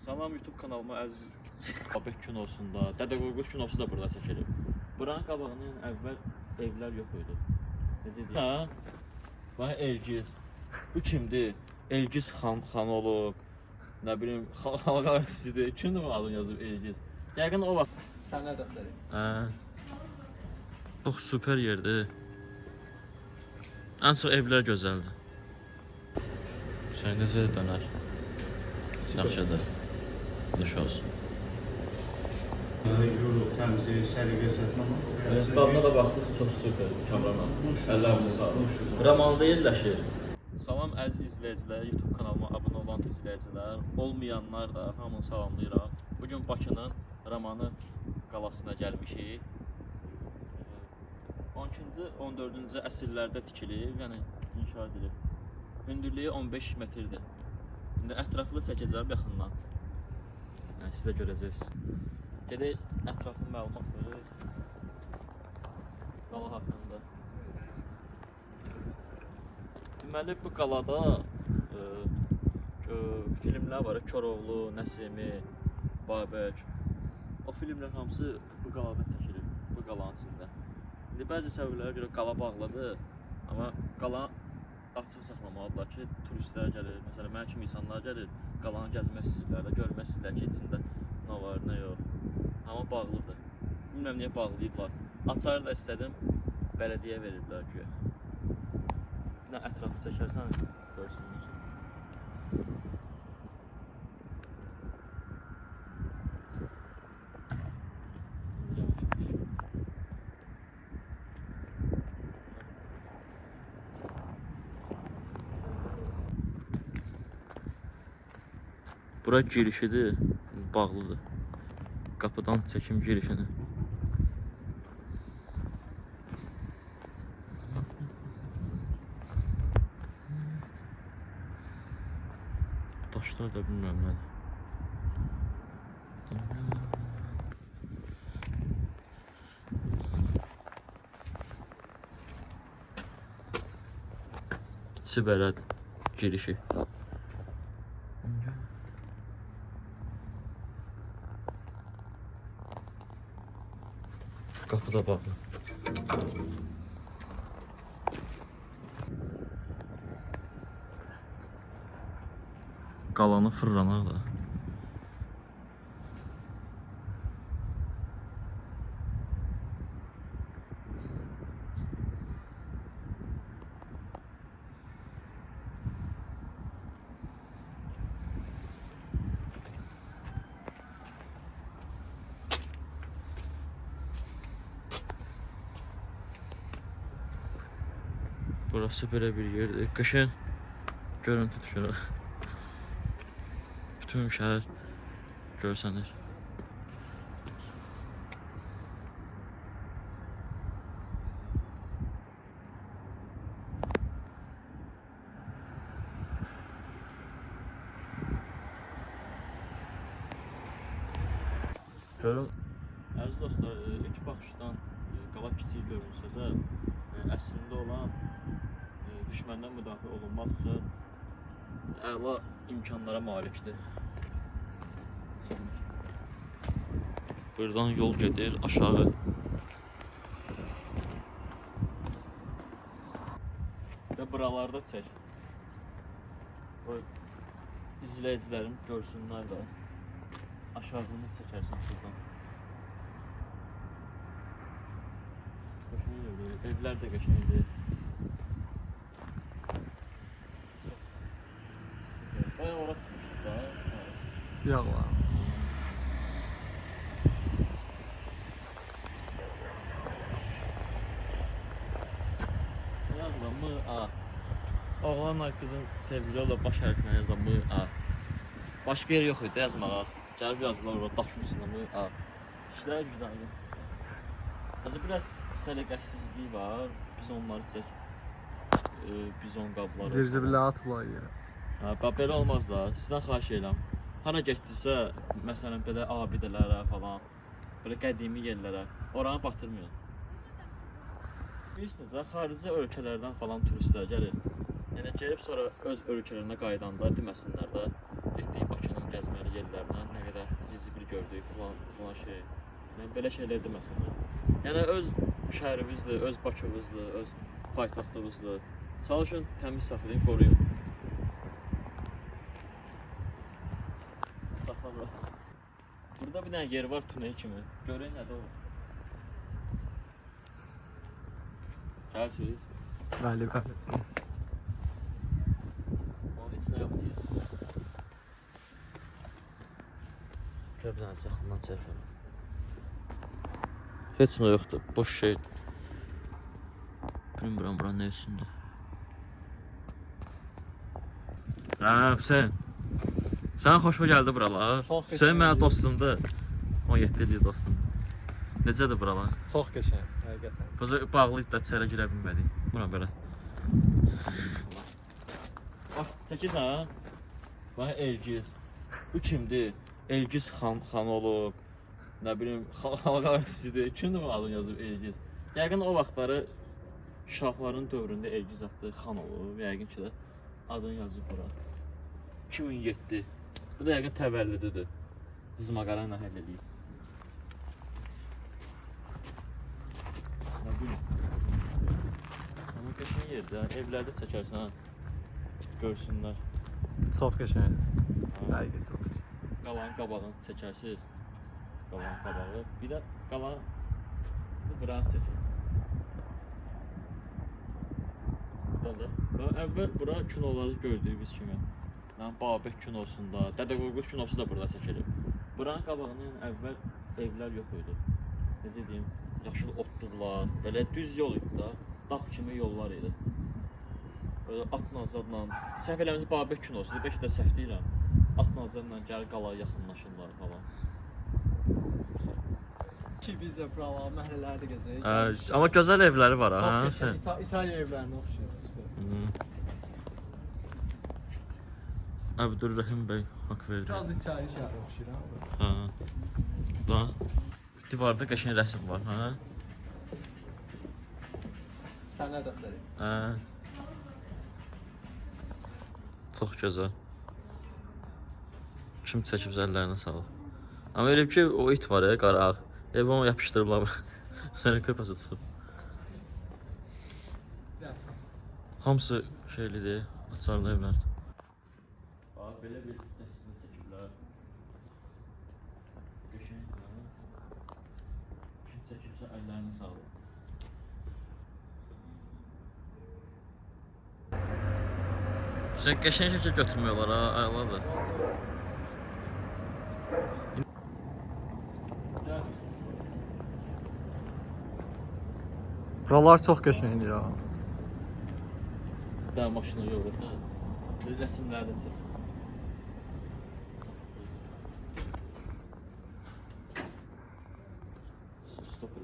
Salam YouTube kanalıma əziz Babək kinosunda, Dədə Qorqud kinosu da burada çəkilib. Buranın qabağının əvvəl evlər yox idi. Necə deyim? Ha? Bax Elgiz. Bu kimdir? Elgiz xan olub. Nə bilim, xalq artistidir. Kimdir bu adını yazıb Elgiz? Yəqin o vaxt Sənə də səri. Çox super yerdir. Ən çox evlər gözəldir. Sən necə dönər? Yaxşıdır. Duş olsun. Yolu, təmizliyi, səliqəsi. Dadına da baxdıq, çox super. Kameraman. Əllərinizi sağlıq. Ramalda yerləşir. Salam əziz izləyicilər, YouTube kanalıma abunə olan izləyicilər, olmayanlar da hamını salamlayıram. Bugün Bakının Ramanı qalasına gəlmişik. 12-ci, 14-cü əsrlərdə tikilib, yəni inşa edilib. Hündürlüyü 15 metrdir. İndi ətraflı çəkəcəm yaxından. Yəni, siz də görəcəksiniz. Gedək ətraflı məlumat verir. Qala haqqında. Deməli, bu qalada filmlər var. Koroğlu, Nəsimi, Babək. O filmlərin hamısı bu qalada çəkilib, bu qalanın içində. İndi bəzi səbəblərə görə qala bağlıdır, amma qala açıq saxlamalıdırlar ki, turistlər gəlir, məsələn, mənim kimi insanlar gəlir, qalanı gəzmək istəyirlər də, görmək istəyirlər ki, içində nə var, nə yox. Amma bağlıdır. Bilməm niyə bağlayıblar. Açarı da istədim, bələdiyyə veriblər ki. Nə ətrafı çəkərsən, görsünlər. Bura girişidir, bağlıdır. Qapıdan çəkim girişini. Daşlar da bilmirəm nədir. Sibərəd girişi. Qapı da bağlı. Qalanı fırlanar da. Burası belə bir yerdir. Qışın görüntü düşür. Bütün şəhər görsənir. Görün, əziz dostlar, ilk baxışdan qala kiçik görünsə də, əslində olan düşməndən müdafiə olunmaq üçün əla imkanlara malikdir. Buradan yol gedir aşağı. Və buralarda çək. İzləyicilərim görsünlər də. Aşağını çəkərsən buradan. Evlər də qəşəngdir. Bayağı ora çıxmışıq da. Yağla. Yazma M-A. Oğlanla qızın sevgili ola baş hərfinə yazma M-A. Başqa yer yox idi yazmağa. Gəlib yazdılar orada daşın üstünə M-A. İşlər güdəli. Azı biraz səliqəsizliyi var. Biz onları çək. Bizon qabları. Zirzibilə atıblar yerə. Belə olmaz da. Sizdən xahiş edirəm. Hara getdisə, məsələn belə abidələrə falan, belə qədimi yerlərə, oranı batırmayın. Bilirsiniz, xarici ölkələrdən falan turistlər gəlir. Yəni gəlib sonra öz ölkələrinə qaydanda deməsinlər də getdiyi Bakının gəzməli yerlərinə gördük falan şey. Yəni belə şeylər deməsin. Yəni öz şəhərimizdir, öz Bakımızdır, öz paytaxtımızdır. Çalışın təmiz saxlayın, qoruyun. Baxın. Burada bir dənə yer var tunel kimi. Görün nədə o. Gəlsiz. Bəli, bəli. Onun içinə yox deyil. Gəl bir dənə yaxından çəkəm. Heç nə yoxdur, boş şey. Bilmirəm bura nə üçündür. Hüseyin. Sən xoşuma gəldi buralar. Hüseyin mənim dostumdur. 17 illik dostumdur. Necədir buralar? Çox qəşəng, həqiqətən. Biz bağlıyıq da içəri girə bilmədik. Bura belə. Bax, çəkirsən. Bax, Elgiz. Bu kimdir? Elgiz xan olub. Nə bilim, xalq artistidir. Kimdir bu adını yazıb Elgiz? Yəqin o vaxtları Şahların dövründə Elgiz adlı xan olub. Yəqin ki də adını yazıb bura. 2007. Bu da yəqin təvəllüdüdür. Dızmaqara ilə həll edib. Nə bilim. Amma qəşəng yerdə, evlərdə çəkərsən, görsünlər. Çox qəşəng. Həqiqətən çox qəşəng. Qalanın qabağını çəkərsiz. Qalanın qabağı. Bir də qalan buranı çəkir. Buradan da. Əvvəl bura kinoları gördüyümüz kimi. Babək kinosunda, Dədə Qorqud kinosu da burada çəkilib. Buranın qabağının əvvəl evlər yox idi. Necə deyim, yaşıl otluqlar, belə düz yol idi da, dağ kimi yollar idi. Böyle atla zadla, səhv eləməz Babək kinosudur, bəlkə də səhv deyirəm. Atla zadla gəlir qala yaxınlaşırlar falan. Ki biz də buralar, məhəllələrdə gəzək. Amma gözəl evləri var ha. Çox qəşəng, İtaliya evlərinə oxşayır, süper. Abdurrahim bəy haqq verdi. Biraz İtaliya şəhəri oxşayır ha. Ha. Bax. Divarda qəşəng rəsm var, ha. Sənəd əsəri. Hə. Çox gözəl. Kim çəkib əllərinə sağlıq. Amma elə ki o it var ya, qara ağ. Ev onu yapışdırıblar. Səni köpəsi çıxıb. Hamısı şeylidir, açarlı evlərdir. Bax, belə bir rəsmini çəkiblər. Qəşəngdir. Kim çəkibsə əllərini sağlıq. Sən qəşəng şəkil götürmüyorlar ha, aylardır. Buralar çox qəşəngdir ya. Daha maşına yoxdur, hə? Rəsmləri də çək. Stop.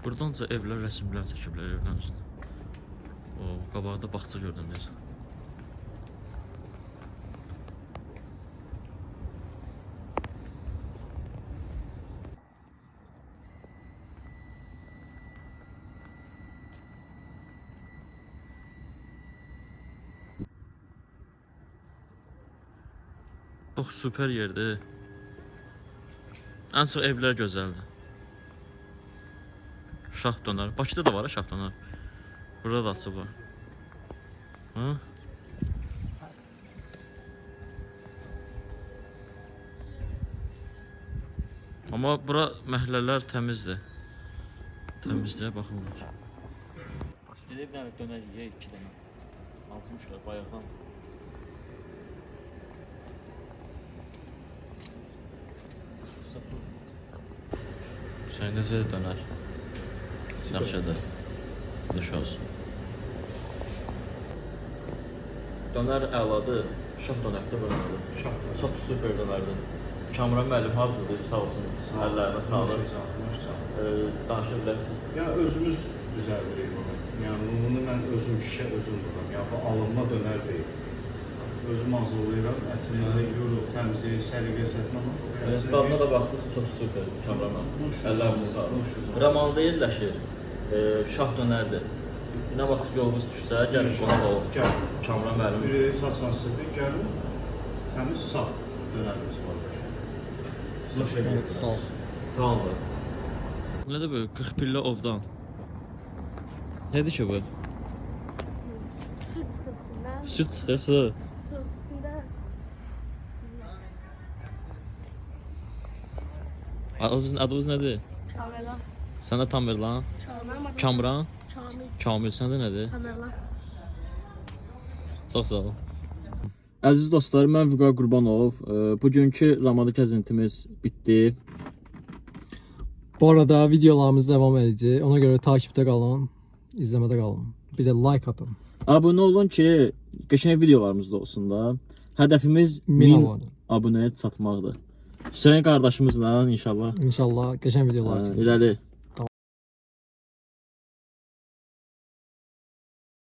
Burdanca evlər, rəsmlər çəkiblər evlərin üstündə. O, qabaqda bağça gördüm biz. Çox süper yerdir. Ən çox evlər gözəldir. Şah dönər. Bakıda da var ha şah dönər. Burada da açıblar. Ha? Amma bura məhəllələr təmizdir. Təmizliyə baxırlar. Başlayıb bir dənə dönər yeyək 2 dənə. Almışlar bayaqdan. Sən necə dönər? Yaxşıdır. Duş olsun. Dönər əladır. Şah dönərdə dönərdir. Çox süper dönərdir. Kamran müəllim hazırdır, sağ olsun. Əllərinə sağlıq. Danışa bilərsiniz. Ya özümüz düzəldirik bunu. Yəni bunu mən özüm şişə özüm vururam. Ya bu alınma dönər deyil. Özüm hazırlayıram, ətinləri yuyuruq, təmizləyir, səliqə sətməm. Dadına da baxdıq, çox süper Kamran müəllim. Əllərinə sağlıq. Ramal deyirlər ki, şah dönərdir. Nə vaxt yolunuz düşsə, gəlin qonaq olun. Gəl. Kamran müəllim. Ürəyi saçansıdır, gəlin, təmiz, sağ. dönərimiz var. Xoş Evet, gəldiniz. sağ ol. Sağ olun. Nədir bu? 40 pillə ovdan. Nədir ki bu? Su çıxırsınlar. Süt çıxır, su. Su içində Adınız nədir? Tamerlan. Sən də Tamerlan, Kamil. Kamran, Kamil. Kamil səndə nədir? Tamerlan. Çox sağ ol. Əziz dostlar, mən Vüqar Qurbanov. Bugünkü Ramada gəzintimiz bitdi. Bu arada videolarımız devam edecek. Ona göre takipte kalın, izlemede kalın. Bir de like atın. Abunə olun ki, qəşəng videolarımız da olsun da. Hədəfimiz 1000 1000 abone. abunəyə çatmaqdır. Hüseyn qardaşımızla inşallah İnşallah geçen videolar. irəli